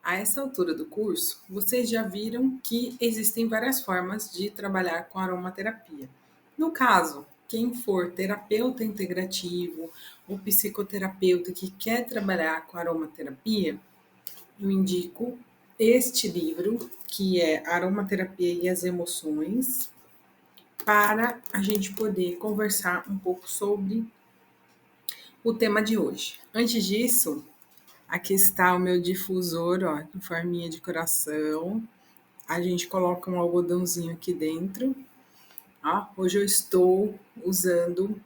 A essa altura do curso, vocês já viram que existem várias formas de trabalhar com aromaterapia. No caso, quem for terapeuta integrativo ou psicoterapeuta que quer trabalhar com aromaterapia, eu indico este livro, que é Aromaterapia e as Emoções, para a gente poder conversar um pouco sobre o tema de hoje. Antes disso, aqui está o meu difusor, ó, em forminha de coração. A gente coloca um algodãozinho aqui dentro. Ó, hoje eu estou usando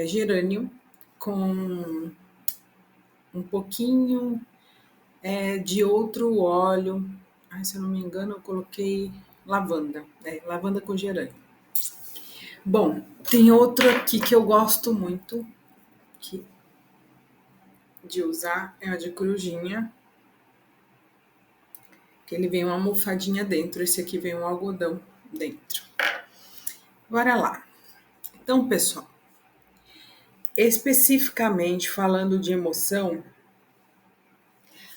gerânio com um pouquinho de outro óleo. Ai, se eu não me engano, eu coloquei lavanda, lavanda com gerânio. Bom, tem outro aqui que eu gosto muito de usar, é a de corujinha, que ele vem uma almofadinha dentro, esse aqui vem um algodão dentro. Bora lá. Então, pessoal, especificamente falando de emoção,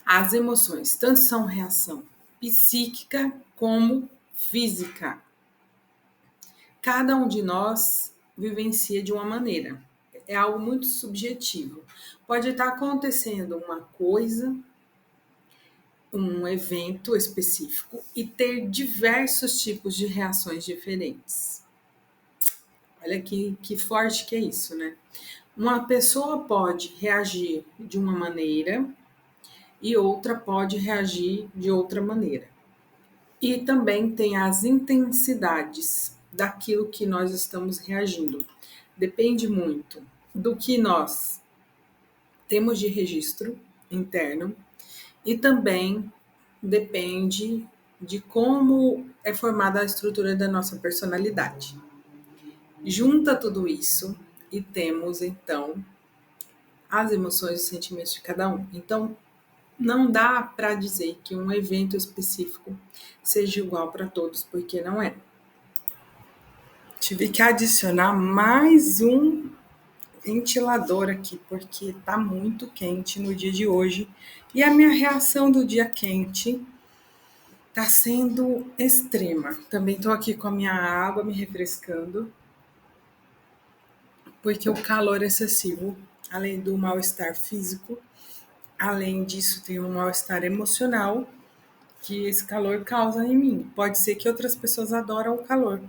as emoções tanto são reação psíquica como física. Cada um de nós vivencia de uma maneira. É algo muito subjetivo. Pode estar acontecendo uma coisa, um evento específico e ter diversos tipos de reações diferentes. Olha que forte que é isso, né? Uma pessoa pode reagir de uma maneira e outra pode reagir de outra maneira. E também tem as intensidades daquilo que nós estamos reagindo. Depende muito do que nós temos de registro interno e também depende de como é formada a estrutura da nossa personalidade. Junta tudo isso e temos, então, as emoções e sentimentos de cada um. Então, não dá para dizer que um evento específico seja igual para todos, porque não é. Tive que adicionar mais um ventilador aqui, porque tá muito quente no dia de hoje. E a minha reação do dia quente tá sendo extrema. Também tô aqui com a minha água me refrescando, porque o calor excessivo, além do mal-estar físico, além disso tem um mal-estar emocional que esse calor causa em mim. Pode ser que outras pessoas adoram o calor.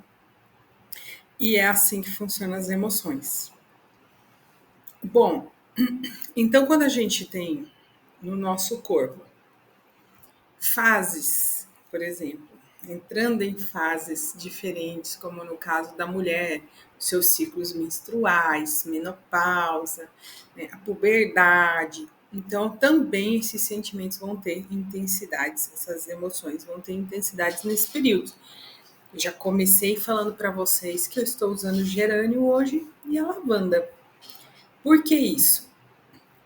E é assim que funcionam as emoções. Bom, então quando a gente tem no nosso corpo fases, por exemplo, entrando em fases diferentes, como no caso da mulher, seus ciclos menstruais, menopausa, né, a puberdade. Então, também esses sentimentos vão ter intensidades, essas emoções vão ter intensidades nesse período. Eu já comecei falando para vocês que eu estou usando gerânio hoje e a lavanda. Por que isso?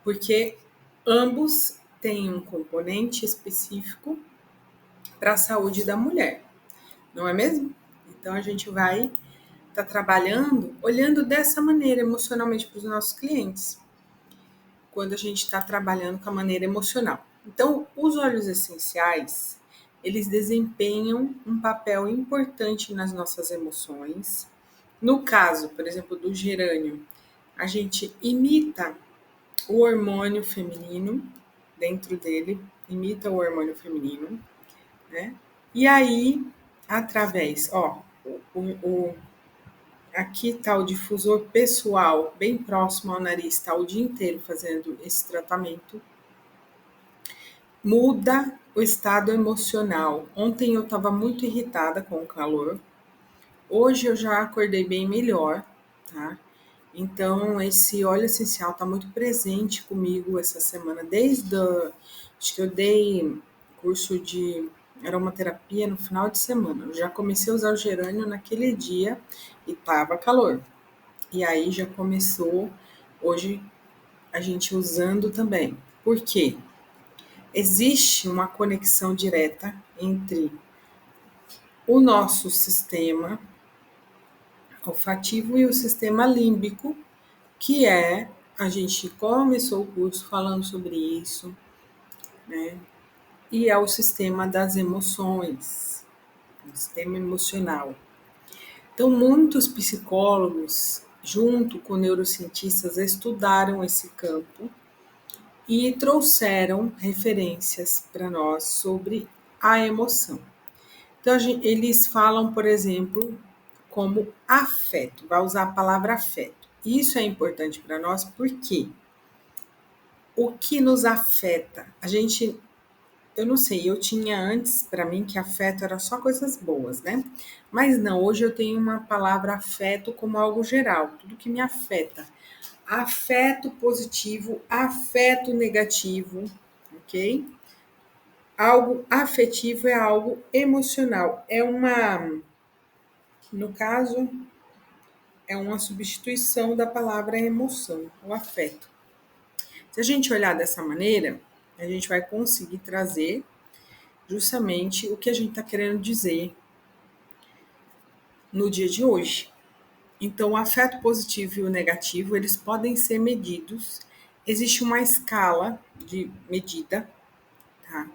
Porque ambos têm um componente específico para a saúde da mulher, não é mesmo? Então a gente vai estar trabalhando olhando dessa maneira emocionalmente para os nossos clientes, quando a gente está trabalhando com a maneira emocional. Então, os óleos essenciais, eles desempenham um papel importante nas nossas emoções. No caso, por exemplo, do gerânio, a gente imita o hormônio feminino dentro dele, imita o hormônio feminino, né? E aí, através, ó, aqui tá o difusor pessoal, bem próximo ao nariz, tá o dia inteiro fazendo esse tratamento. Muda o estado emocional. Ontem eu estava muito irritada com o calor. Hoje eu já acordei bem melhor, tá? Então, esse óleo essencial está muito presente comigo essa semana, acho que eu dei curso de aromaterapia no final de semana. Eu já comecei a usar o gerânio naquele dia e tava calor. E aí já começou hoje a gente usando também. Por quê? Existe uma conexão direta entre o nosso sistema olfativo e o sistema límbico, que a gente começou o curso falando sobre isso, né? e é o sistema das emoções, o sistema emocional. Então, muitos psicólogos, junto com neurocientistas, estudaram esse campo e trouxeram referências para nós sobre a emoção. Então, eles falam, por exemplo, como afeto, vai usar a palavra afeto. Isso é importante para nós porque o que nos afeta? Eu não sei, eu tinha antes para mim que afeto era só coisas boas, né? Mas não, hoje eu tenho uma palavra afeto como algo geral, tudo que me afeta. Afeto positivo, afeto negativo, ok? Algo afetivo é algo emocional. No caso, é uma substituição da palavra emoção, o afeto. Se a gente olhar dessa maneira, a gente vai conseguir trazer justamente o que a gente está querendo dizer no dia de hoje. Então, o afeto positivo e o negativo, eles podem ser medidos. Existe uma escala de medida, tá?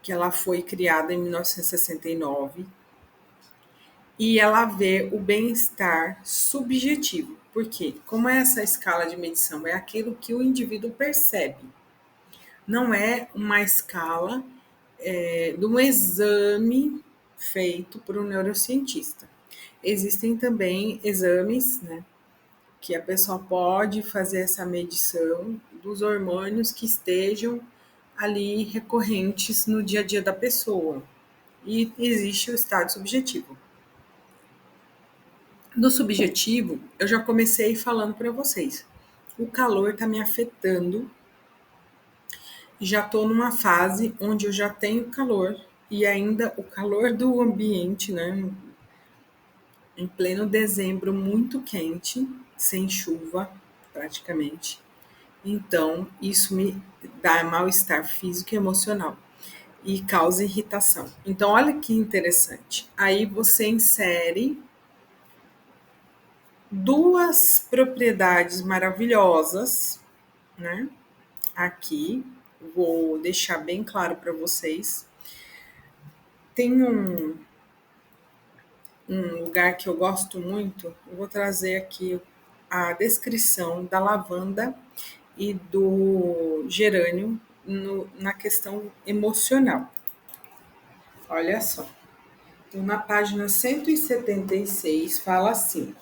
Que ela foi criada em 1969 e ela vê o bem-estar subjetivo. Por quê? Como é essa escala de medição? É aquilo que o indivíduo percebe. Não é uma escala de um exame feito por um neurocientista. Existem também exames, né, que a pessoa pode fazer essa medição dos hormônios que estejam ali recorrentes no dia a dia da pessoa. E existe o estado subjetivo. No subjetivo, eu já comecei falando para vocês. O calor está me afetando. Já estou numa fase onde eu já tenho calor e ainda o calor do ambiente, né? Em pleno dezembro, muito quente, sem chuva, praticamente. Então, isso me dá mal-estar físico e emocional e causa irritação. Então, olha que interessante. Aí você insere duas propriedades maravilhosas, né? Aqui, vou deixar bem claro para vocês. Tem um lugar que eu gosto muito, eu vou trazer aqui a descrição da lavanda e do gerânio na questão emocional. Olha só. Então, na página 176, fala assim: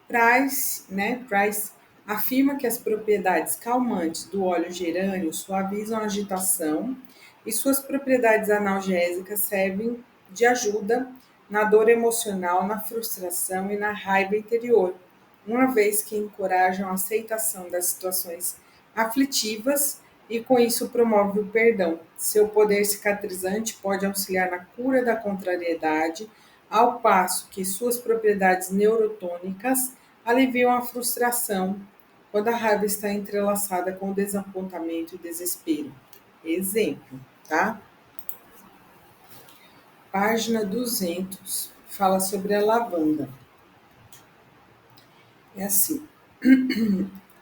Price afirma que as propriedades calmantes do óleo gerânio suavizam a agitação e suas propriedades analgésicas servem de ajuda na dor emocional, na frustração e na raiva interior, uma vez que encorajam a aceitação das situações aflitivas e com isso promove o perdão. Seu poder cicatrizante pode auxiliar na cura da contrariedade, ao passo que suas propriedades neurotônicas aliviam a frustração quando a raiva está entrelaçada com o desapontamento e desespero. Exemplo, tá? Página 200 fala sobre a lavanda. É assim.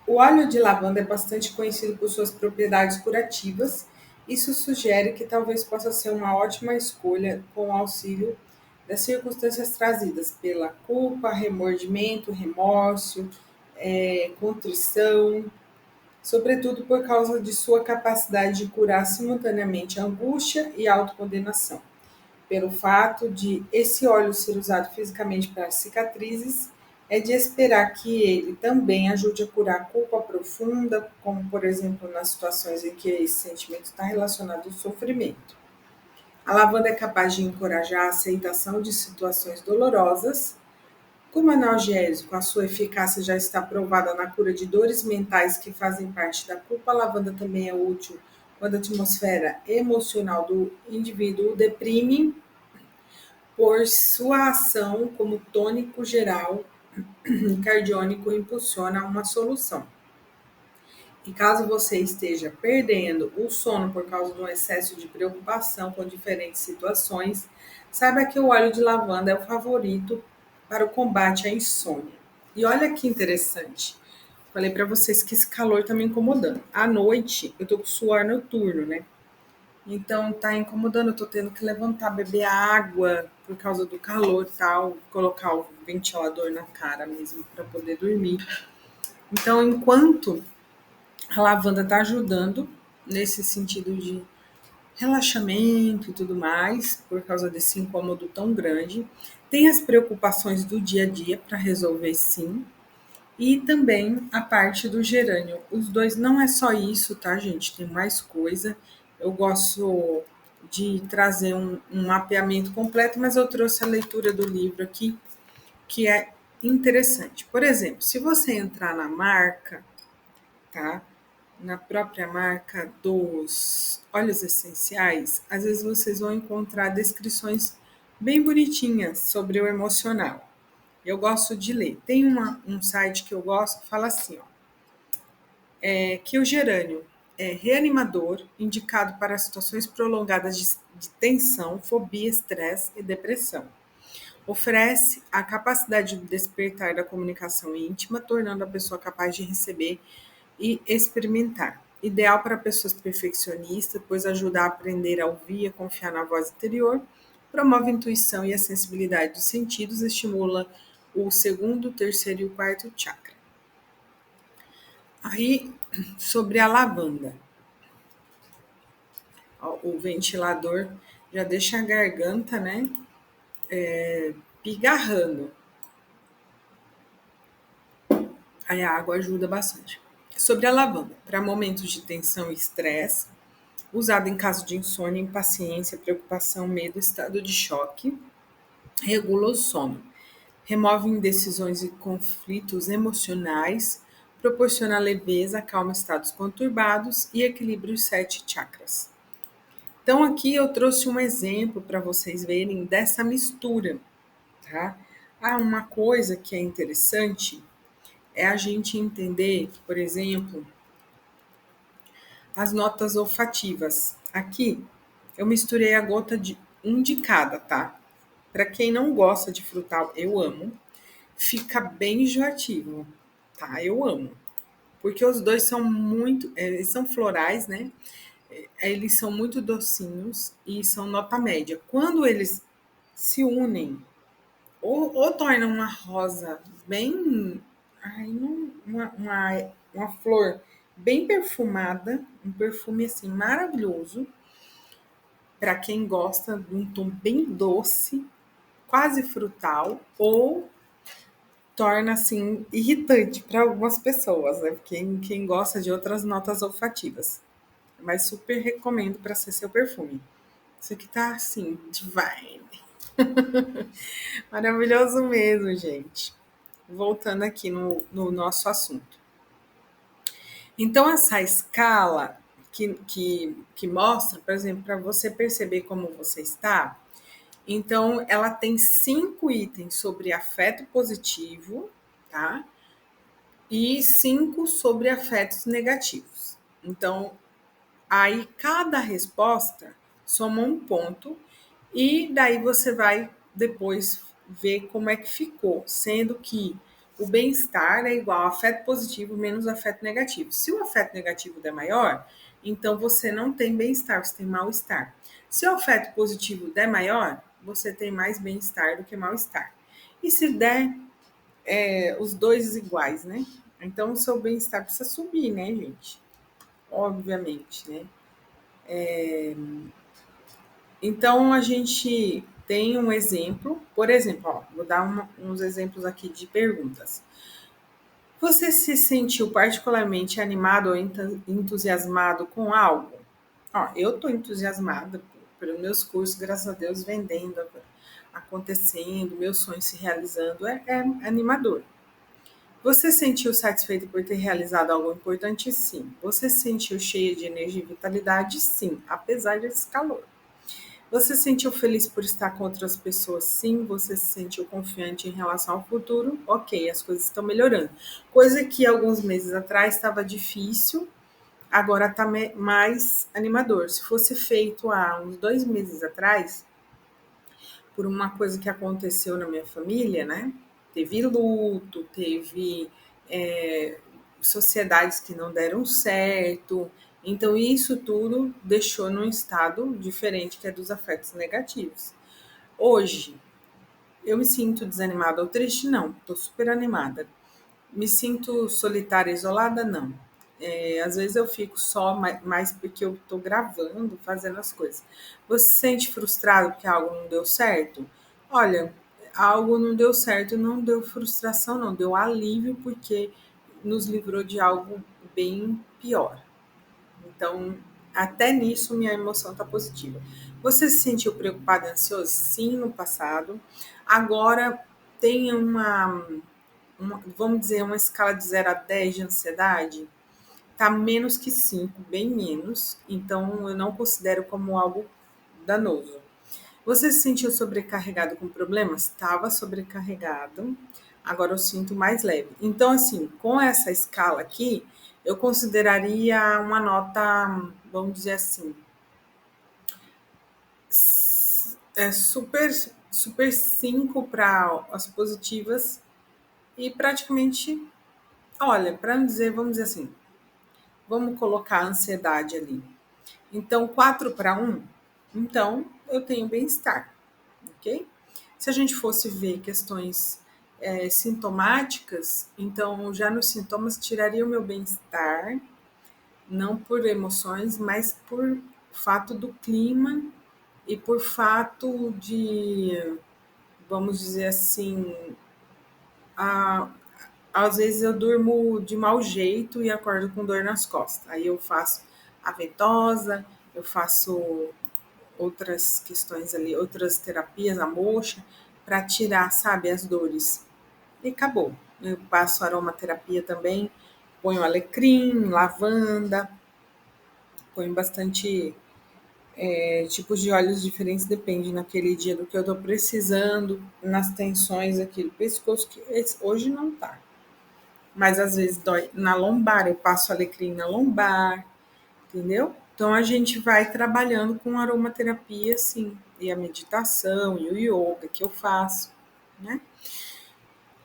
O óleo de lavanda é bastante conhecido por suas propriedades curativas. Isso sugere que talvez possa ser uma ótima escolha com o auxílio das circunstâncias trazidas pela culpa, remordimento, remorso, contrição, sobretudo por causa de sua capacidade de curar simultaneamente a angústia e a autocondenação. Pelo fato de esse óleo ser usado fisicamente para cicatrizes, é de esperar que ele também ajude a curar a culpa profunda, como por exemplo nas situações em que esse sentimento está relacionado ao sofrimento. A lavanda é capaz de encorajar a aceitação de situações dolorosas. Como analgésico, a sua eficácia já está provada na cura de dores mentais que fazem parte da culpa. A lavanda também é útil quando a atmosfera emocional do indivíduo o deprime, por sua ação como tônico geral cardiônico impulsiona uma solução. E caso você esteja perdendo o sono por causa de um excesso de preocupação com diferentes situações, saiba que o óleo de lavanda é o favorito para o combate à insônia. E olha que interessante. Falei para vocês que esse calor tá me incomodando. À noite, eu tô com suor noturno, né? Então tá incomodando, eu tô tendo que levantar, beber água por causa do calor e tal, colocar o ventilador na cara mesmo para poder dormir. Então, enquanto a lavanda tá ajudando nesse sentido de relaxamento e tudo mais, por causa desse incômodo tão grande, tem as preocupações do dia a dia para resolver sim, e também a parte do gerânio. Os dois não é só isso, tá, gente? Tem mais coisa. Eu gosto de trazer um mapeamento completo, mas eu trouxe a leitura do livro aqui, que é interessante. Por exemplo, se você entrar na marca, tá? Na própria marca dos óleos essenciais, às vezes vocês vão encontrar descrições bem bonitinhas sobre o emocional. Eu gosto de ler. Tem um site que eu gosto, fala assim, ó, que o gerânio é reanimador, indicado para situações prolongadas de tensão, fobia, estresse e depressão. Oferece a capacidade de despertar da comunicação íntima, tornando a pessoa capaz de receber e experimentar. Ideal para pessoas perfeccionistas, pois ajuda a aprender a ouvir e a confiar na voz interior, promove a intuição e a sensibilidade dos sentidos, estimula o segundo, o terceiro e o quarto chakra. Aí, sobre a lavanda, ó, o ventilador já deixa a garganta, né, pigarrando. Aí a água ajuda bastante. Sobre a lavanda, para momentos de tensão e estresse, usado em caso de insônia, impaciência, preocupação, medo, estado de choque, regula o sono, remove indecisões e conflitos emocionais, proporciona leveza, acalma estados conturbados e equilibra os 7 chakras. Então aqui eu trouxe um exemplo para vocês verem dessa mistura, tá? Uma coisa que é interessante é a gente entender, por exemplo, as notas olfativas. Aqui eu misturei a gota de um de cada, tá? Para quem não gosta de frutal, eu amo. Fica bem enjoativo, tá? Eu amo. Porque os dois são muito, eles são florais, né? Eles são muito docinhos e são nota média. Quando eles se unem, ou tornam uma rosa bem. Ai, não, uma flor bem perfumada, um perfume assim maravilhoso, para quem gosta de um tom bem doce, quase frutal, ou torna assim irritante para algumas pessoas, né? Quem gosta de outras notas olfativas. Mas super recomendo para ser seu perfume. Isso aqui tá assim, divine. Maravilhoso mesmo, gente. Voltando aqui no nosso assunto. Então, essa escala que mostra, por exemplo, para você perceber como você está, então ela tem 5 itens sobre afeto positivo, tá? E 5 sobre afetos negativos. Então, aí cada resposta soma um ponto e daí você vai depois ver como é que ficou, sendo que o bem-estar é igual a afeto positivo menos afeto negativo. Se o afeto negativo der maior, então você não tem bem-estar, você tem mal-estar. Se o afeto positivo der maior, você tem mais bem-estar do que mal-estar. E se der os dois iguais, né? Então o seu bem-estar precisa subir, né, gente? Obviamente, né? Então a gente tem um exemplo, por exemplo, ó, vou dar uns exemplos aqui de perguntas. Você se sentiu particularmente animado ou entusiasmado com algo? Ó, eu estou entusiasmada pelos meus cursos, graças a Deus, vendendo, acontecendo, meus sonhos se realizando, é animador. Você se sentiu satisfeito por ter realizado algo importante? Sim. Você se sentiu cheia de energia e vitalidade? Sim, apesar desse calor. Você se sentiu feliz por estar com outras pessoas? Sim. Você se sentiu confiante em relação ao futuro? Ok, as coisas estão melhorando. Coisa que alguns meses atrás estava difícil, agora está mais animador. Se fosse feito há uns 2 meses atrás, por uma coisa que aconteceu na minha família, né? Teve luto, teve é, sociedades que não deram certo. Então, isso tudo deixou num estado diferente, que é dos afetos negativos. Hoje, eu me sinto desanimada ou triste? Não, estou super animada. Me sinto solitária, isolada? Não. Às vezes eu fico só, mais porque eu estou gravando, fazendo as coisas. Você se sente frustrado porque algo não deu certo? Olha, algo não deu certo, não deu frustração, não, deu alívio, porque nos livrou de algo bem pior. Então, até nisso, minha emoção está positiva. Você se sentiu preocupado e ansioso? Sim, no passado. Agora, tem vamos dizer, uma escala de 0 a 10 de ansiedade, tá menos que 5, bem menos. Então, eu não considero como algo danoso. Você se sentiu sobrecarregado com problemas? Estava sobrecarregado. Agora eu sinto mais leve. Então, assim, com essa escala aqui, eu consideraria uma nota, vamos dizer assim, super, super 5 para as positivas e praticamente, olha, para não dizer, vamos dizer assim, vamos colocar a ansiedade ali. Então, 4 para 1, então eu tenho bem-estar, ok? Se a gente fosse ver questões sintomáticas, então já nos sintomas tiraria o meu bem-estar, não por emoções, mas por fato do clima e por fato de, vamos dizer assim, a, às vezes eu durmo de mau jeito e acordo com dor nas costas. Aí eu faço a ventosa, eu faço outras questões ali, outras terapias, a moxa, para tirar, sabe, as dores. E acabou. Eu passo aromaterapia também, ponho alecrim, lavanda, ponho bastante tipos de óleos diferentes, depende naquele dia do que eu estou precisando, nas tensões aqui do pescoço, que hoje não tá. Mas às vezes dói na lombar, eu passo alecrim na lombar, entendeu? Então a gente vai trabalhando com aromaterapia, sim, e a meditação e o yoga que eu faço, né?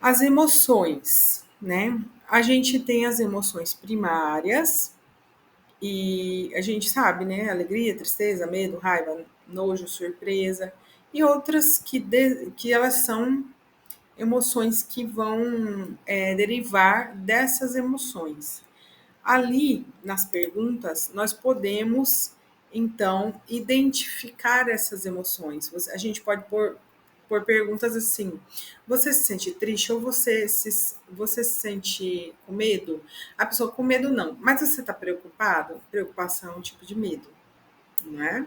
As emoções, né? A gente tem as emoções primárias e a gente sabe, né? Alegria, tristeza, medo, raiva, nojo, surpresa e outras que elas são emoções que vão derivar dessas emoções. Ali, nas perguntas, nós podemos, então, identificar essas emoções. A gente pode pôr perguntas assim: você se sente triste ou você se sente com medo? A pessoa com medo não, mas você está preocupado? Preocupação é um tipo de medo, não é?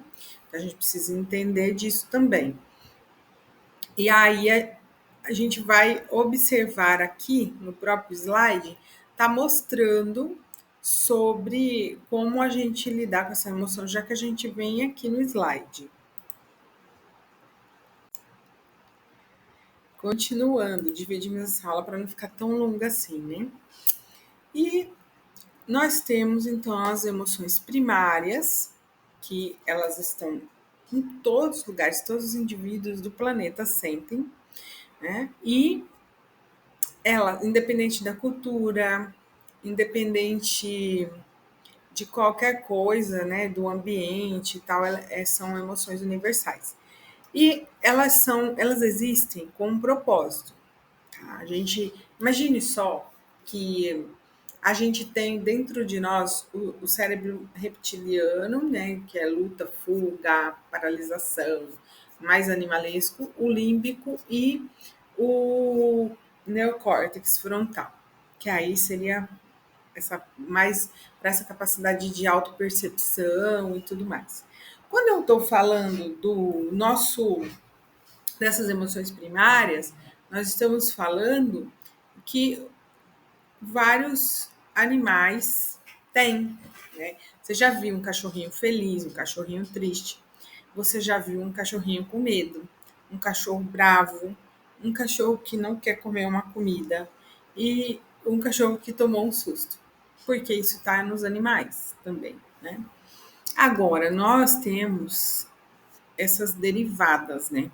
A gente precisa entender disso também. E aí a gente vai observar aqui no próprio slide, está mostrando sobre como a gente lidar com essa emoção, já que a gente vem aqui no slide. Continuando, dividimos essa aula para não ficar tão longa assim, né? E nós temos então as emoções primárias, que elas estão em todos os lugares, todos os indivíduos do planeta sentem, né? E ela, independente da cultura, independente de qualquer coisa, né, do ambiente e tal, são emoções universais. E elas existem com um propósito. Tá? A gente imagine só que a gente tem dentro de nós o cérebro reptiliano, né, que é luta, fuga, paralisação, mais animalesco, o límbico e o neocórtex frontal, que aí seria essa mais para essa capacidade de autopercepção e tudo mais. Quando eu estou falando do nosso dessas emoções primárias, nós estamos falando que vários animais têm, né? Você já viu um cachorrinho feliz, um cachorrinho triste? Você já viu um cachorrinho com medo, um cachorro bravo, um cachorro que não quer comer uma comida e um cachorro que tomou um susto? Porque isso está nos animais também, né? Agora, nós temos essas derivadas, né?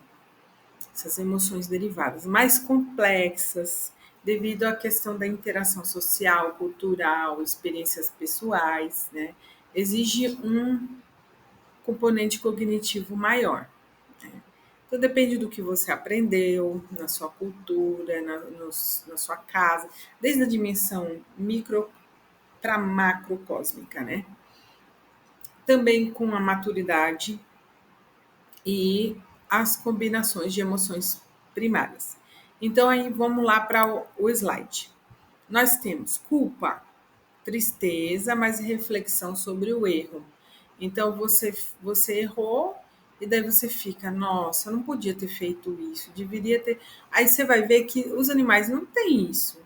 Essas emoções derivadas mais complexas, devido à questão da interação social, cultural, experiências pessoais, né? Exige um componente cognitivo maior. Então, depende do que você aprendeu, na sua cultura, na sua casa, desde a dimensão micro para macrocósmica, né? Também com a maturidade e as combinações de emoções primárias. Então, aí vamos lá para o slide. Nós temos culpa, tristeza, mas reflexão sobre o erro. Então, você errou e daí você fica, nossa, eu não podia ter feito isso, deveria ter. Aí você vai ver que os animais não têm isso,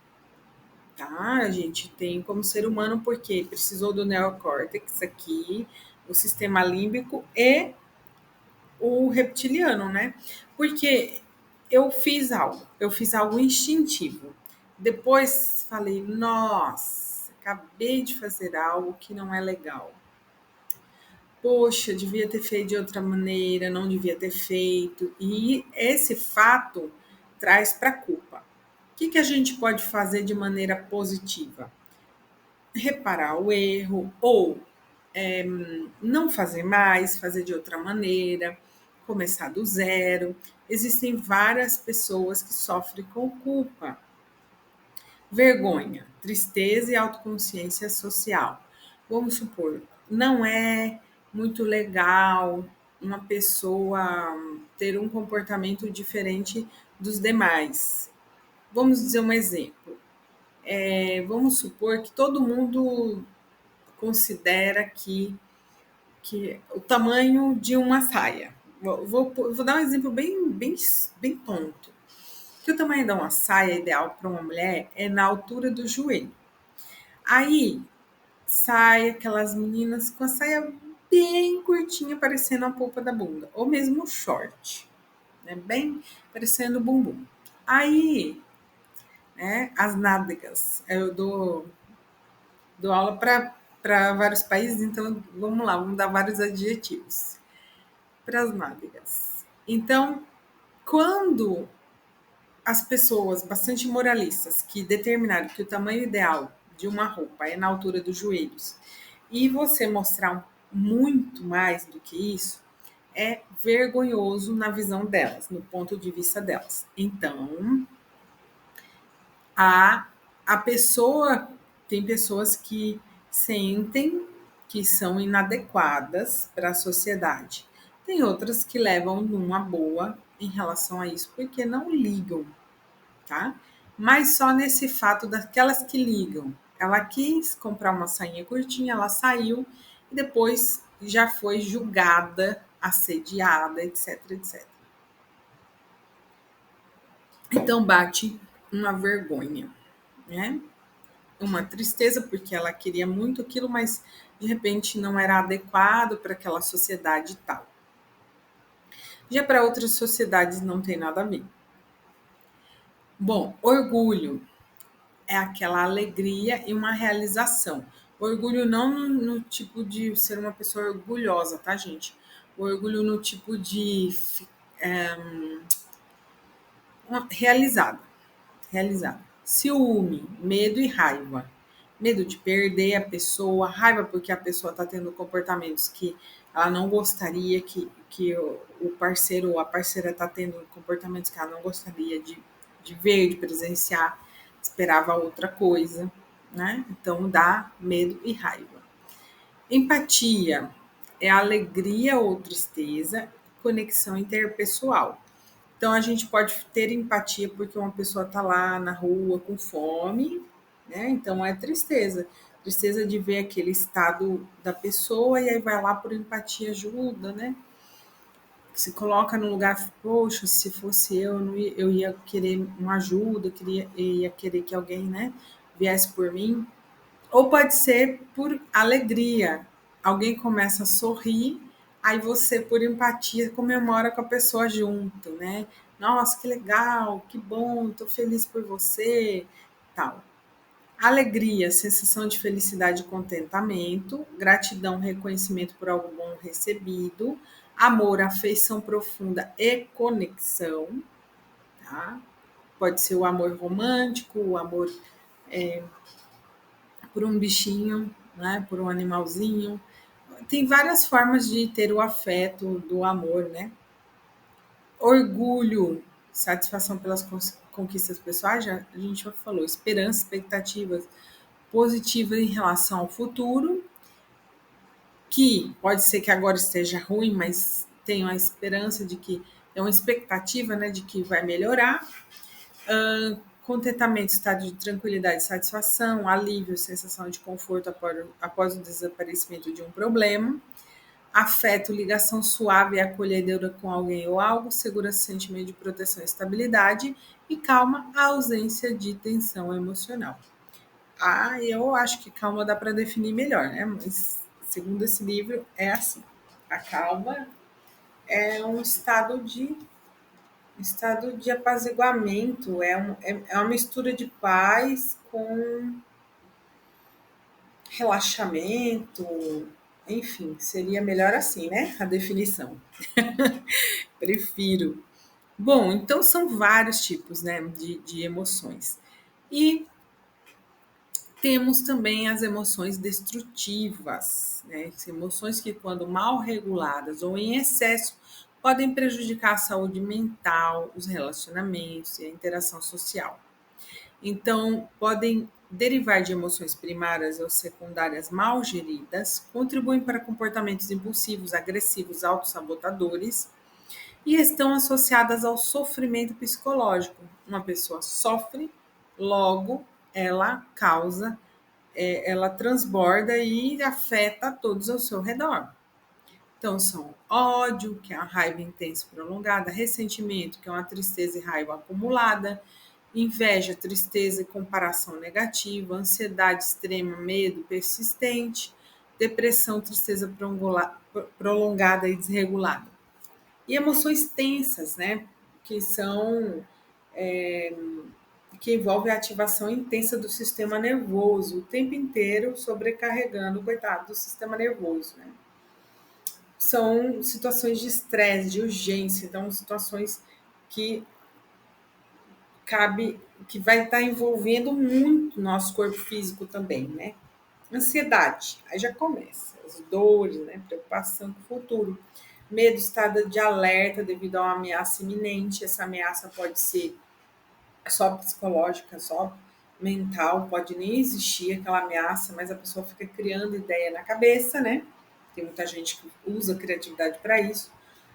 tá? A gente tem como ser humano porque precisou do neocórtex aqui, o sistema límbico e o reptiliano, né? Porque eu fiz algo instintivo. Depois falei, nossa, acabei de fazer algo que não é legal. Poxa, devia ter feito de outra maneira, não devia ter feito. E esse fato traz para a culpa. O que a gente pode fazer de maneira positiva? Reparar o erro ou não fazer mais, fazer de outra maneira, começar do zero. Existem várias pessoas que sofrem com culpa, vergonha, tristeza e autoconsciência social. Vamos supor, não é muito legal uma pessoa ter um comportamento diferente dos demais. Vamos dizer um exemplo. Vamos supor que todo mundo considera que o tamanho de uma saia. Vou dar um exemplo bem tonto. Que o tamanho de uma saia ideal para uma mulher é na altura do joelho. Aí sai aquelas meninas com a saia bem curtinha, parecendo a polpa da bunda, ou mesmo short, né? Bem parecendo o bumbum. Aí, né, as nádegas, dou aula para vários países, então vamos lá, vamos dar vários adjetivos para as nádegas. Então, quando as pessoas bastante moralistas que determinaram que o tamanho ideal de uma roupa é na altura dos joelhos e você mostrar muito mais do que isso, é vergonhoso na visão delas, no ponto de vista delas. Então, a, a pessoa, tem pessoas que sentem que são inadequadas para a sociedade. Tem outras que levam numa boa em relação a isso, porque não ligam, tá? Mas só nesse fato daquelas que ligam. Ela quis comprar uma sainha curtinha, ela saiu e depois já foi julgada, assediada, etc, etc. Então bate uma vergonha, né? Uma tristeza porque ela queria muito aquilo, mas de repente não era adequado para aquela sociedade e tal. Já para outras sociedades não tem nada a ver. Bom, orgulho é aquela alegria e uma realização. Orgulho não no tipo de ser uma pessoa orgulhosa, tá, gente? O orgulho no tipo de é, realizada, realizada. Ciúme, medo e raiva. Medo de perder a pessoa, raiva porque a pessoa está tendo comportamentos que ela não gostaria, que o parceiro ou a parceira está tendo comportamentos que ela não gostaria de ver, de presenciar, esperava outra coisa, né? Então dá medo e raiva. Empatia é alegria ou tristeza, conexão interpessoal. Então a gente pode ter empatia porque uma pessoa está lá na rua com fome, né? Então é tristeza. Tristeza de ver aquele estado da pessoa e aí vai lá por empatia, ajuda, né? Se coloca no lugar, poxa, se fosse eu, eu ia querer uma ajuda, ia querer que alguém, né, viesse por mim. Ou pode ser por alegria. Alguém começa a sorrir, aí você, por empatia, comemora com a pessoa junto, né? Nossa, que legal, que bom, tô feliz por você, tal. Alegria, sensação de felicidade e contentamento, gratidão, reconhecimento por algo bom recebido, amor, afeição profunda e conexão, tá? pode ser o amor romântico, o amor por um bichinho, né? Por um animalzinho. Tem várias formas de ter o afeto do amor, né? Orgulho, satisfação pelas conquistas pessoais, já a gente já falou, esperança, expectativas positivas em relação ao futuro, que pode ser que agora esteja ruim, mas tenho a esperança de que é uma expectativa, né, de que vai melhorar. Contentamento, estado de tranquilidade, satisfação, alívio, sensação de conforto após o desaparecimento de um problema. Afeto, ligação suave e acolhedora com alguém ou algo, segurança, sentimento de proteção e estabilidade, e calma, a ausência de tensão emocional. Eu acho que calma dá para definir melhor, né? Mas segundo esse livro é assim. A calma é um estado de apaziguamento, é uma mistura de paz com relaxamento, enfim, seria melhor assim, né? A definição. Prefiro. Bom, então são vários tipos, né, de emoções. E temos também as emoções destrutivas, né? Emoções que, quando mal reguladas ou em excesso, podem prejudicar a saúde mental, os relacionamentos e a interação social. Então, podem derivar de emoções primárias ou secundárias mal geridas, contribuem para comportamentos impulsivos, agressivos, autossabotadores e estão associadas ao sofrimento psicológico. Uma pessoa sofre, logo ela causa, ela transborda e afeta todos ao seu redor. Então, são ódio, que é a raiva intensa e prolongada, ressentimento, que é uma tristeza e raiva acumulada, inveja, tristeza e comparação negativa, ansiedade extrema, medo persistente, depressão, tristeza prolongada e desregulada. E emoções tensas, né? Que são que envolvem a ativação intensa do sistema nervoso, o tempo inteiro sobrecarregando o coitado do sistema nervoso, né? São situações de estresse, de urgência, então situações que que vai estar envolvendo muito o nosso corpo físico também, né? Ansiedade, aí já começa, as dores, né? Preocupação com o futuro. Medo, estado de alerta devido a uma ameaça iminente. Essa ameaça pode ser só psicológica, só mental, pode nem existir aquela ameaça, mas a pessoa fica criando ideia na cabeça, né? Tem muita gente que usa a criatividade para isso.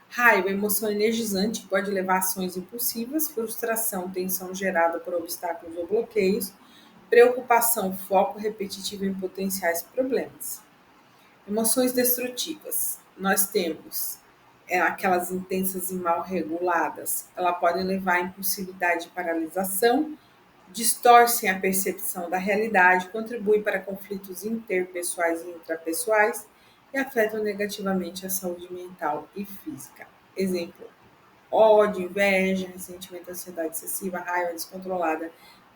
Raiva, emoção energizante, que pode levar a ações impulsivas, frustração, tensão gerada por obstáculos ou bloqueios, preocupação, foco repetitivo em potenciais problemas. Emoções destrutivas. Nós temos aquelas intensas e mal reguladas. Elas podem levar à impulsividade e paralisação, distorcem a percepção da realidade, contribuem para conflitos interpessoais e intrapessoais e afetam negativamente a saúde mental e física. Exemplo: ódio, inveja, ressentimento, ansiedade excessiva, raiva descontrolada,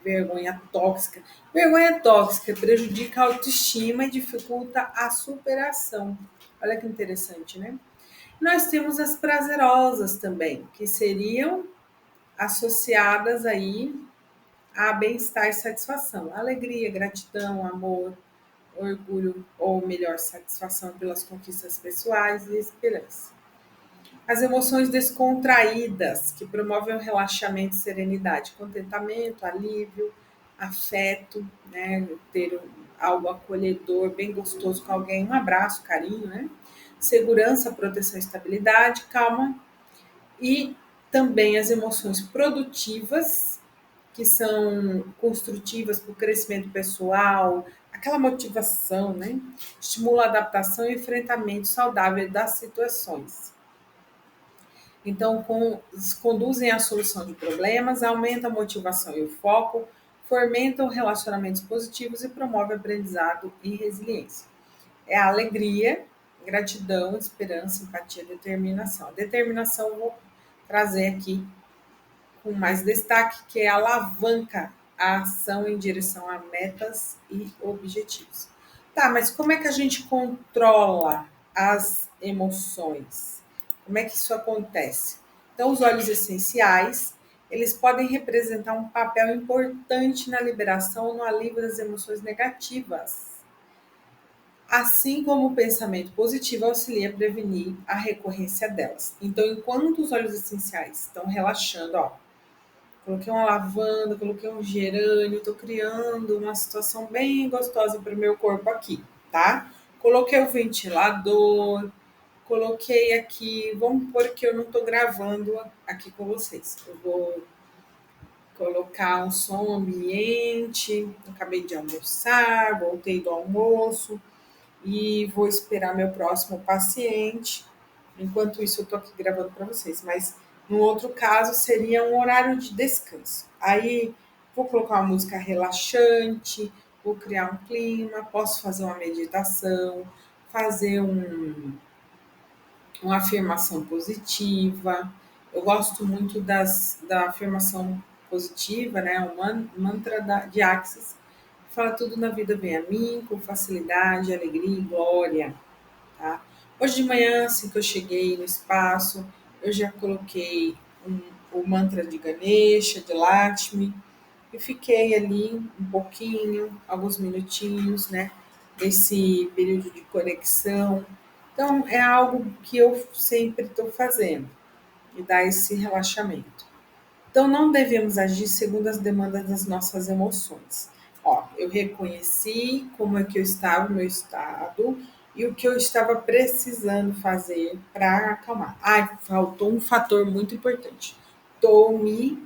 vergonha tóxica. Vergonha tóxica prejudica a autoestima e dificulta a superação. Olha que interessante, né? Nós temos as prazerosas também, que seriam associadas aí a bem-estar e satisfação, alegria, gratidão, amor, orgulho ou melhor, satisfação pelas conquistas pessoais e esperança. As emoções descontraídas, que promovem o relaxamento e serenidade, contentamento, alívio, afeto, né? Ter algo acolhedor, bem gostoso com alguém, um abraço, carinho, né? Segurança, proteção, estabilidade, calma. E também as emoções produtivas, que são construtivas para o crescimento pessoal, aquela motivação, né? Estimula a adaptação e enfrentamento saudável das situações. Então, conduzem à solução de problemas, aumentam a motivação e o foco, fomentam relacionamentos positivos e promovem aprendizado e resiliência. É a alegria, gratidão, esperança, empatia, determinação. A determinação eu vou trazer aqui com mais destaque, que é alavanca a ação em direção a metas e objetivos. Tá, mas como é que a gente controla as emoções? Como é que isso acontece? Então, os óleos essenciais, eles podem representar um papel importante na liberação ou no alívio das emoções negativas. Assim como o pensamento positivo auxilia a prevenir a recorrência delas. Então, enquanto os óleos essenciais estão relaxando, ó, coloquei uma lavanda, coloquei um gerânio, estou criando uma situação bem gostosa para o meu corpo aqui, tá? Coloquei o ventilador, coloquei aqui, vamos pôr que eu não estou gravando aqui com vocês. Eu vou colocar um som ambiente, acabei de almoçar, voltei do almoço e vou esperar meu próximo paciente. Enquanto isso, eu estou aqui gravando para vocês, mas no outro caso seria um horário de descanso. Aí vou colocar uma música relaxante, vou criar um clima, posso fazer uma meditação, fazer uma afirmação positiva. Eu gosto muito da afirmação positiva, né? O mantra de Axis. Fala tudo na vida vem a mim, com facilidade, alegria e glória, tá? Hoje de manhã, assim que eu cheguei no espaço, eu já coloquei o mantra de Ganesha, de Lakshmi, e fiquei ali um pouquinho, alguns minutinhos, né? Nesse período de conexão. Então, é algo que eu sempre estou fazendo, e dá esse relaxamento. Então, não devemos agir segundo as demandas das nossas emoções. Ó, eu reconheci como é que eu estava, o meu estado, e o que eu estava precisando fazer para acalmar. Ah, faltou um fator muito importante. Estou me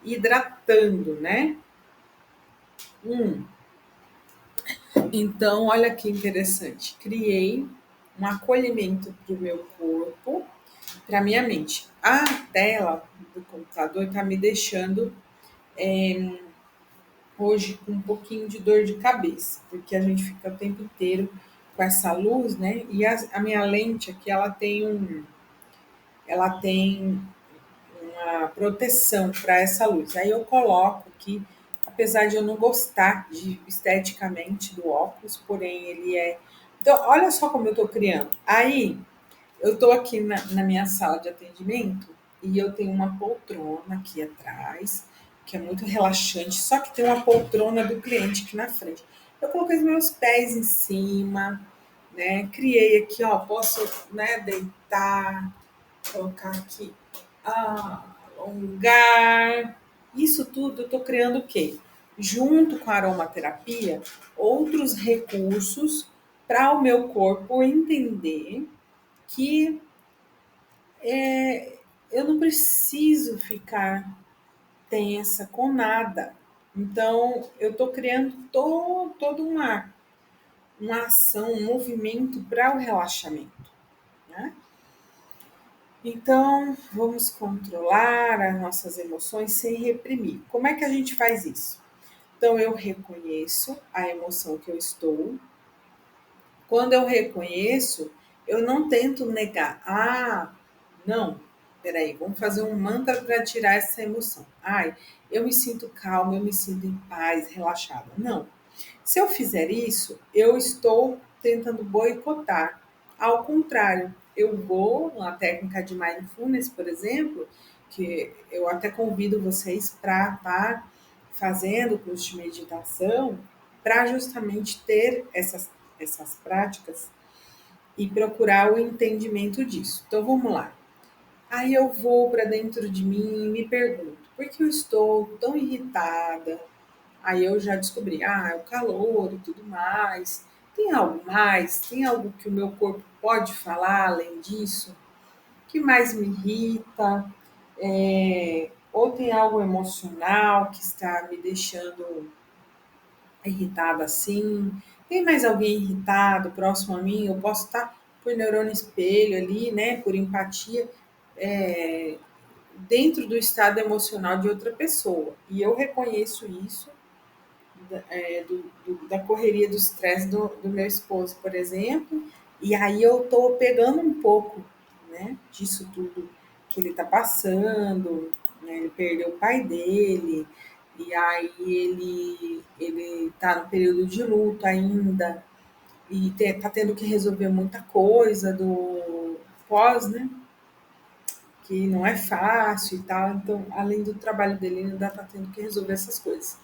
hidratando, né? Hum, então, olha que interessante. Criei um acolhimento para o meu corpo, para minha mente. A tela do computador está me deixando hoje com um pouquinho de dor de cabeça, porque a gente fica o tempo inteiro com essa luz, né? E a minha lente aqui, ela tem uma proteção para essa luz. Aí eu coloco aqui, apesar de eu não gostar de esteticamente do óculos, porém ele é. Então, olha só como eu estou criando. Aí eu estou aqui na minha sala de atendimento e eu tenho uma poltrona aqui atrás, que é muito relaxante, só que tem uma poltrona do cliente aqui na frente. Eu coloquei os meus pés em cima, né? Criei aqui, ó, posso, né, deitar, colocar aqui, alongar. Isso tudo eu estou criando o quê? Junto com a aromaterapia, outros recursos para o meu corpo entender que eu não preciso ficar tensa com nada. Então, eu estou criando toda uma ação, um movimento para o relaxamento, né? Então, vamos controlar as nossas emoções sem reprimir. Como é que a gente faz isso? Então, eu reconheço a emoção que eu estou. Quando eu reconheço, eu não tento negar. Ah, não, peraí, vamos fazer um mantra para tirar essa emoção. Ai, eu me sinto calma, eu me sinto em paz, relaxada. Não. Se eu fizer isso, eu estou tentando boicotar. Ao contrário, eu vou na técnica de mindfulness, por exemplo, que eu até convido vocês para estar fazendo curso de meditação, para justamente ter essas práticas e procurar o entendimento disso. Então vamos lá. Aí eu vou para dentro de mim e me pergunto: por que eu estou tão irritada? Aí eu já descobri, é o calor e tudo mais. Tem algo mais? Tem algo que o meu corpo pode falar além disso? O que mais me irrita? Ou tem algo emocional que está me deixando irritada assim? Tem mais alguém irritado próximo a mim? Eu posso estar por neurônio espelho ali, né? Por empatia, é, dentro do estado emocional de outra pessoa. E eu reconheço isso da correria do estresse do meu esposo, por exemplo, e aí eu tô pegando um pouco, né, disso tudo que ele tá passando, né, ele perdeu o pai dele, e aí ele tá no período de luto ainda, e tá tendo que resolver muita coisa do pós, né, que não é fácil e tal. Então, além do trabalho dele, ele ainda está tendo que resolver essas coisas.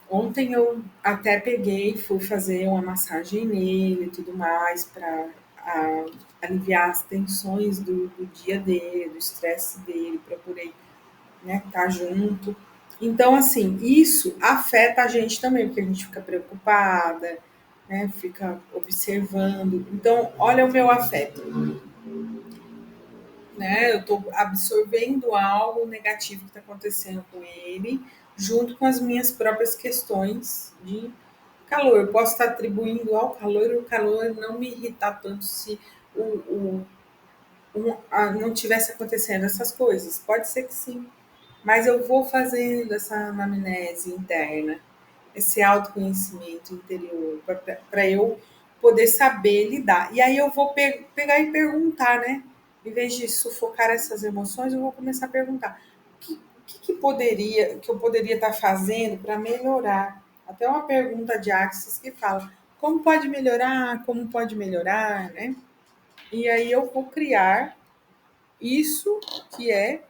Ontem eu até peguei, fui fazer uma massagem nele e tudo mais para aliviar as tensões do dia dele, do estresse dele, procurei, né, estar junto. Então, assim, isso afeta a gente também, porque a gente fica preocupada, né, fica observando. Então, olha o meu afeto, né? Eu estou absorvendo algo negativo que está acontecendo com ele, junto com as minhas próprias questões de calor. Eu posso estar atribuindo ao calor e o calor não me irritar tanto se não tivesse acontecendo essas coisas. Pode ser que sim, mas eu vou fazendo essa anamnese interna, esse autoconhecimento interior, para eu poder saber lidar. E aí eu vou pegar e perguntar, né? Em vez de sufocar essas emoções, eu vou começar a perguntar que eu poderia estar fazendo para melhorar. Até uma pergunta de Axis que fala como pode melhorar, como pode melhorar, né? E aí eu vou criar isso que é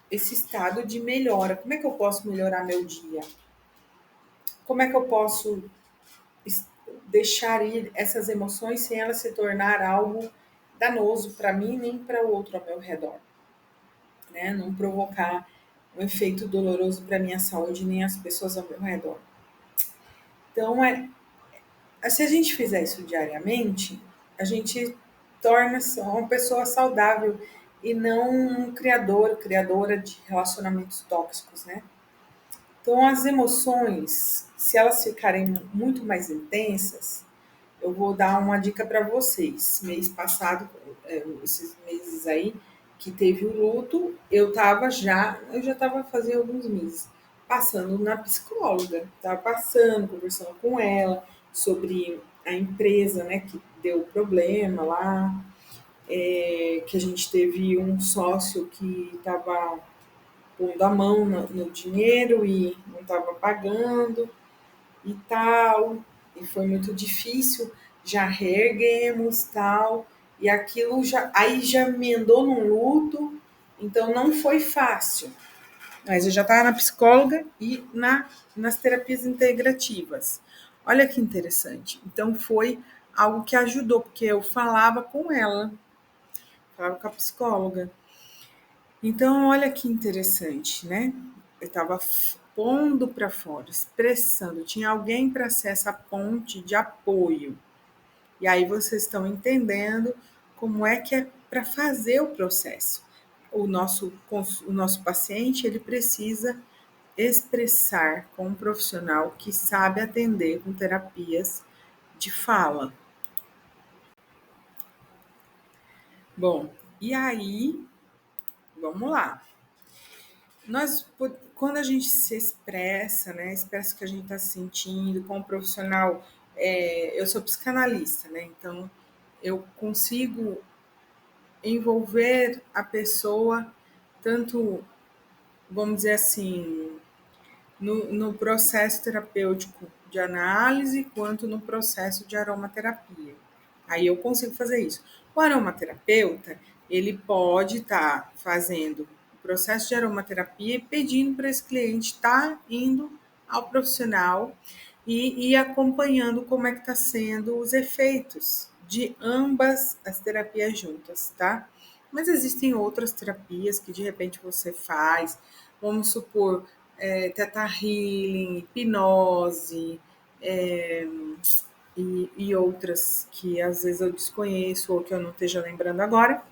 esse estado de melhora. Como é que eu posso melhorar meu dia? Como é que eu posso deixar ir essas emoções sem elas se tornar algo danoso para mim nem para o outro ao meu redor, né? Não provocar um efeito doloroso para minha saúde nem as pessoas ao meu redor. Então, se a gente fizer isso diariamente, a gente torna-se uma pessoa saudável e não um criadora de relacionamentos tóxicos, né? Então, as emoções, se elas ficarem muito mais intensas, eu vou dar uma dica para vocês. Mês passado, esses meses aí, que teve o luto, eu já estava fazendo alguns meses, passando na psicóloga, estava passando, conversando com ela sobre a empresa, né, que deu problema lá, que a gente teve um sócio que estava pondo a mão no dinheiro e não estava pagando e tal, e foi muito difícil, já reerguemos tal, e aquilo já, aí já emendou num luto, então não foi fácil, mas eu já estava na psicóloga e nas terapias integrativas. Olha que interessante. Então foi algo que ajudou, porque eu falava com ela, falava com a psicóloga. Então, olha que interessante, né? Eu estava pondo para fora, expressando, tinha alguém para ser essa ponte de apoio. E aí vocês estão entendendo como é que é para fazer o processo. O nosso paciente, ele precisa expressar com um profissional que sabe atender com terapias de fala. Bom, e aí, vamos lá. Quando a gente se expressa, né, expressa o que a gente está sentindo com o profissional, eu sou psicanalista, né, então eu consigo envolver a pessoa tanto, vamos dizer assim, no processo terapêutico de análise quanto no processo de aromaterapia. Aí eu consigo fazer isso. O aromaterapeuta, ele pode estar fazendo o processo de aromaterapia e pedindo para esse cliente estar indo ao profissional e acompanhando como é que está sendo os efeitos de ambas as terapias juntas, tá? Mas existem outras terapias que de repente você faz, vamos supor, Theta Healing, hipnose, é, e outras que às vezes eu desconheço ou que eu não esteja lembrando agora,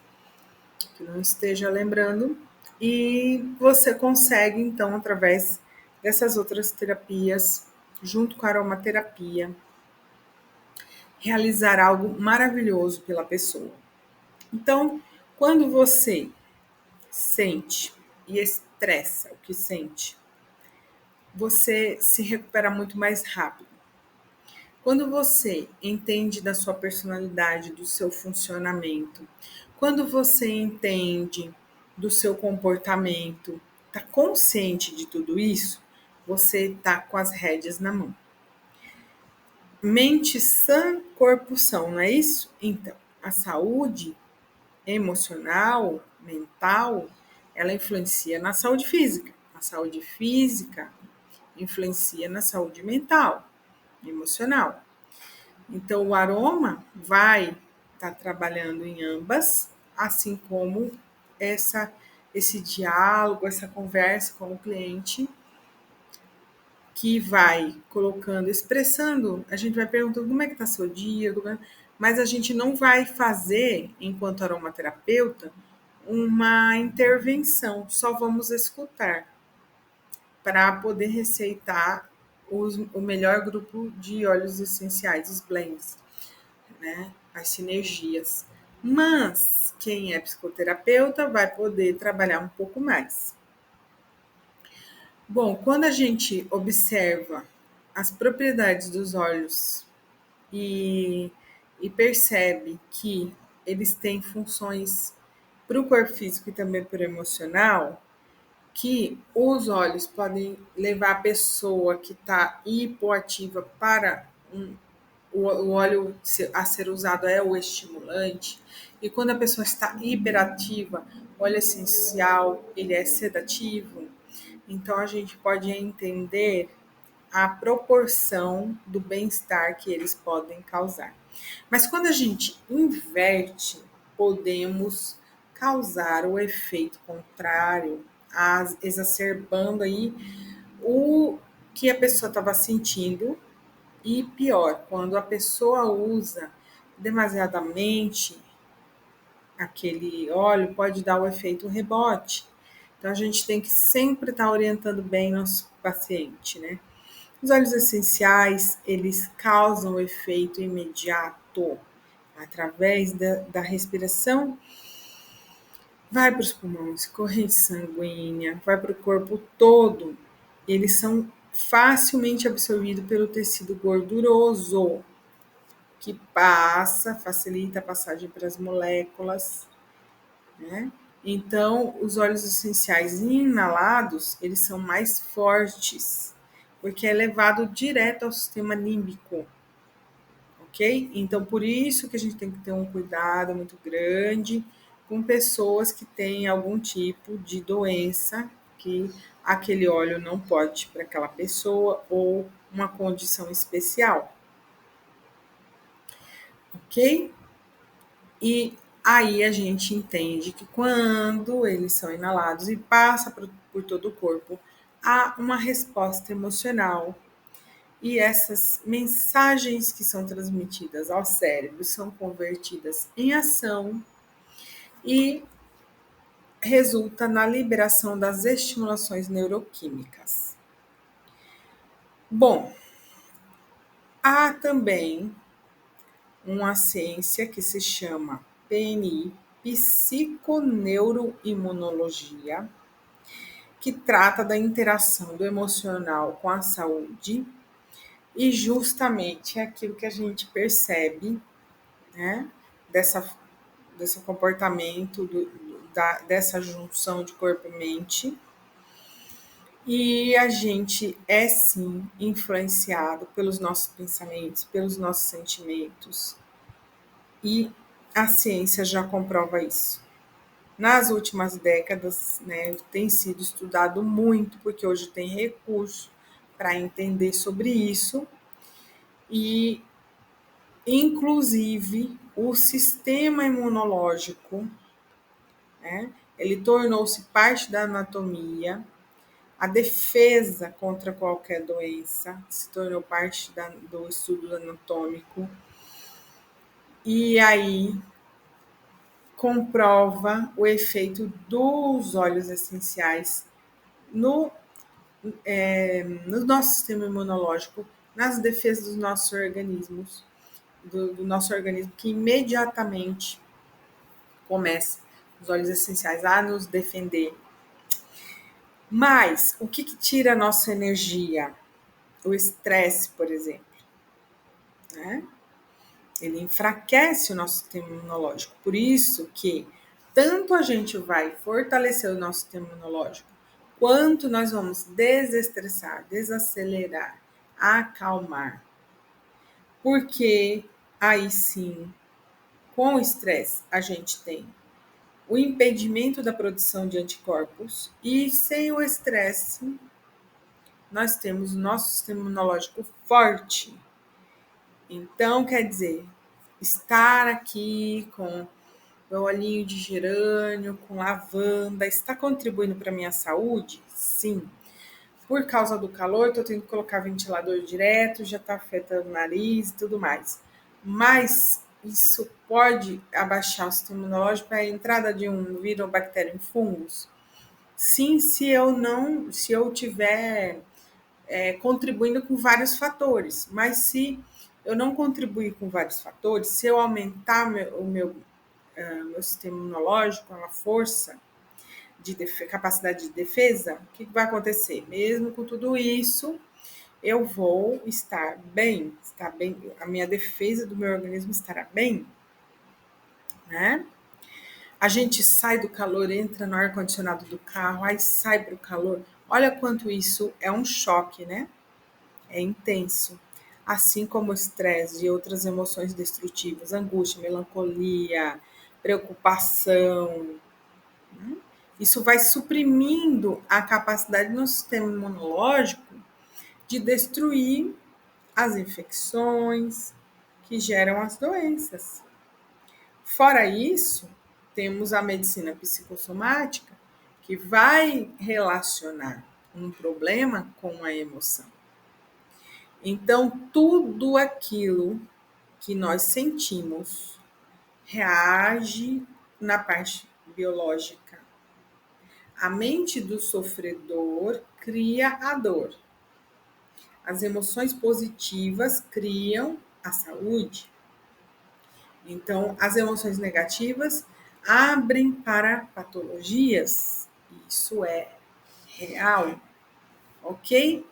que não esteja lembrando, e você consegue então através dessas outras terapias, junto com a aromaterapia, realizar algo maravilhoso pela pessoa. Então, quando você sente e expressa o que sente, você se recupera muito mais rápido. Quando você entende da sua personalidade, do seu funcionamento, quando você entende do seu comportamento, está consciente de tudo isso, você está com as rédeas na mão. Mente sã, corpo são, não é isso? Então, a saúde emocional, mental, ela influencia na saúde física. A saúde física influencia na saúde mental, emocional. Então, o aroma vai estar trabalhando em ambas, assim como esse diálogo, essa conversa com o cliente, que vai colocando, expressando, a gente vai perguntando como é que está seu dia, mas a gente não vai fazer, enquanto aromaterapeuta, uma intervenção, só vamos escutar para poder receitar o melhor grupo de óleos essenciais, os blends, né? As sinergias. Mas quem é psicoterapeuta vai poder trabalhar um pouco mais. Bom, quando a gente observa as propriedades dos óleos e, e percebe que eles têm funções para o corpo físico e também para o emocional, que os óleos podem levar a pessoa que está hipoativa para o óleo a ser usado é o estimulante, e quando a pessoa está hiperativa, o óleo essencial ele é sedativo, então a gente pode entender a proporção do bem-estar que eles podem causar. Mas quando a gente inverte, podemos causar o efeito contrário, exacerbando aí o que a pessoa estava sentindo. E pior, quando a pessoa usa demasiadamente aquele óleo, pode dar o efeito rebote. Então a gente tem que sempre estar orientando bem nosso paciente, né? Os óleos essenciais, eles causam o efeito imediato através da respiração, vai para os pulmões, corrente sanguínea, vai para o corpo todo. Eles são facilmente absorvidos pelo tecido gorduroso, que facilita a passagem para as moléculas, né? Então, os óleos essenciais inalados, eles são mais fortes, porque é levado direto ao sistema límbico, ok? Então, por isso que a gente tem que ter um cuidado muito grande com pessoas que têm algum tipo de doença que aquele óleo não pode para aquela pessoa ou uma condição especial, ok? E aí a gente entende que quando eles são inalados e passa por todo o corpo, há uma resposta emocional. E essas mensagens que são transmitidas ao cérebro são convertidas em ação e resulta na liberação das estimulações neuroquímicas. Bom, há também uma ciência que se chama PNI, psiconeuroimunologia, que trata da interação do emocional com a saúde, e justamente é aquilo que a gente percebe, né, dessa, desse comportamento, dessa junção de corpo e mente, e a gente é sim influenciado pelos nossos pensamentos, pelos nossos sentimentos, e a ciência já comprova isso. Nas últimas décadas, né, tem sido estudado muito, porque hoje tem recurso para entender sobre isso, e inclusive o sistema imunológico, né, ele tornou-se parte da anatomia, a defesa contra qualquer doença se tornou parte do estudo anatômico, e aí comprova o efeito dos óleos essenciais no, no nosso sistema imunológico, nas defesas dos nossos organismos, do nosso organismo, que imediatamente começa os óleos essenciais a nos defender. Mas o que tira a nossa energia? O estresse, por exemplo, né? Ele enfraquece o nosso sistema imunológico. Por isso que tanto a gente vai fortalecer o nosso sistema imunológico, quanto nós vamos desestressar, desacelerar, acalmar. Porque aí sim, com o estresse, a gente tem o impedimento da produção de anticorpos, e sem o estresse, nós temos o nosso sistema imunológico forte. Então, quer dizer, estar aqui com meu olhinho de gerânio, com lavanda, está contribuindo para a minha saúde? Sim. Por causa do calor, estou tendo que colocar ventilador direto, já está afetando o nariz e tudo mais. Mas isso pode abaixar o sistema imunológico para a entrada de um vírus ou bactéria em fungos? Sim, se eu tiver contribuindo com vários fatores. Mas se eu não contribuir com vários fatores, se eu aumentar meu sistema imunológico, a força capacidade de defesa, o que vai acontecer? Mesmo com tudo isso, eu vou estar bem, a minha defesa do meu organismo estará bem, né? A gente sai do calor, entra no ar-condicionado do carro, aí sai para o calor. Olha quanto isso é um choque, né? É intenso. Assim como o estresse e outras emoções destrutivas, angústia, melancolia, preocupação, né? Isso vai suprimindo a capacidade do nosso sistema imunológico de destruir as infecções que geram as doenças. Fora isso, temos a medicina psicossomática, que vai relacionar um problema com a emoção. Então, tudo aquilo que nós sentimos reage na parte biológica. A mente do sofredor cria a dor. As emoções positivas criam a saúde. Então, as emoções negativas abrem para patologias. Isso é real, ok?